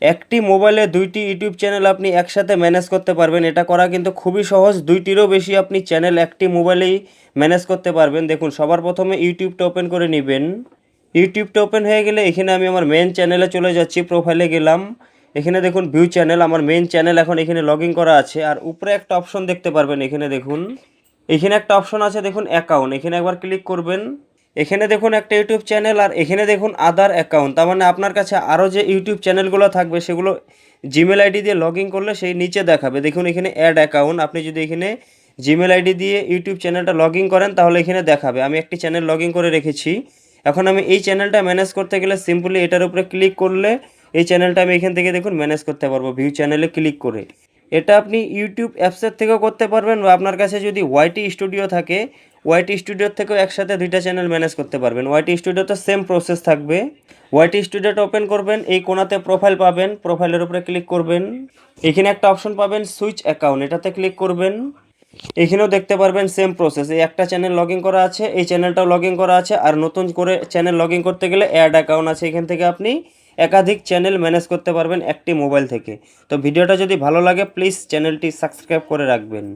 একটি মোবাইলে দুইটি ইউটিউব চ্যানেল আপনি একসাথে ম্যানেজ করতে পারবেন। এটা করা কিন্তু খুবই সহজ। দুইটিরও বেশি আপনি চ্যানেল একটি মোবাইলেই ম্যানেজ করতে পারবেন। দেখুন, সবার প্রথমে ইউটিউবটা ওপেন করে নেবেন। ইউটিউবটা ওপেন হয়ে গেলে এখানে আমি আমার মেন চ্যানেলে চলে যাচ্ছি, প্রোফাইলে গেলাম। এখানে দেখুন ভিউ চ্যানেল, আমার মেন চ্যানেল এখন এখানে লগ ইন করা আছে। আর উপরে একটা অপশন দেখতে পারবেন, এখানে দেখুন, এখানে একটা অপশন আছে দেখুন অ্যাকাউন্ট, এখানে একবার ক্লিক করবেন। এখানে দেখুন একটা ইউটিউব চ্যানেল, আর এখানে দেখুন আদার অ্যাকাউন্ট। তার মানে আপনার কাছে আরও যে ইউটিউব চ্যানেলগুলো থাকবে সেগুলো জিমেল আইডি দিয়ে লগ ইন করলে সেই নিচে দেখাবে। দেখুন এখানে অ্যাড অ্যাকাউন্ট, আপনি যদি এখানে জিমেল আইডি দিয়ে ইউটিউব চ্যানেলটা লগ ইন করেন তাহলে এখানে দেখাবে। আমি একটি চ্যানেল লগ ইন করে রেখেছি। এখন আমি এই চ্যানেলটা ম্যানেজ করতে গেলে সিম্পলি এটার উপরে ক্লিক করলে এই চ্যানেলটা আমি এখান থেকে দেখুন ম্যানেজ করতে পারবো ভিউ চ্যানেলে ক্লিক করে। এটা আপনি ইউটিউব অ্যাপসের থেকেও করতে পারবেন, বা আপনার কাছে যদি ওয়াইটি স্টুডিও থাকে ওয়াইটি স্টুডিওর থেকেও একসাথে দুইটা চ্যানেল ম্যানেজ করতে পারবেন। ওয়াইটি স্টুডিওতে সেম প্রসেস থাকবে। ওয়াইটি স্টুডিওটা ওপেন করবেন, এই কোণাতে প্রোফাইল পাবেন, প্রোফাইলের উপরে ক্লিক করবেন। এখানে একটা অপশন পাবেন সুইচ অ্যাকাউন্ট, এটাতে ক্লিক করবেন। এখানেও দেখতে পারবেন সেম প্রসেস, এই একটা চ্যানেল লগ ইন করা আছে, এই চ্যানেলটাও লগ ইন করা আছে। আর নতুন করে চ্যানেল লগ ইন করতে গেলে অ্যাড অ্যাকাউন্ট আছে, এখান থেকে আপনি একাধিক চ্যানেল ম্যানেজ করতে পারবেন একটি মোবাইল থেকে। তো ভিডিওটা যদি ভালো লাগে প্লিজ চ্যানেলটি সাবস্ক্রাইব করে রাখবেন।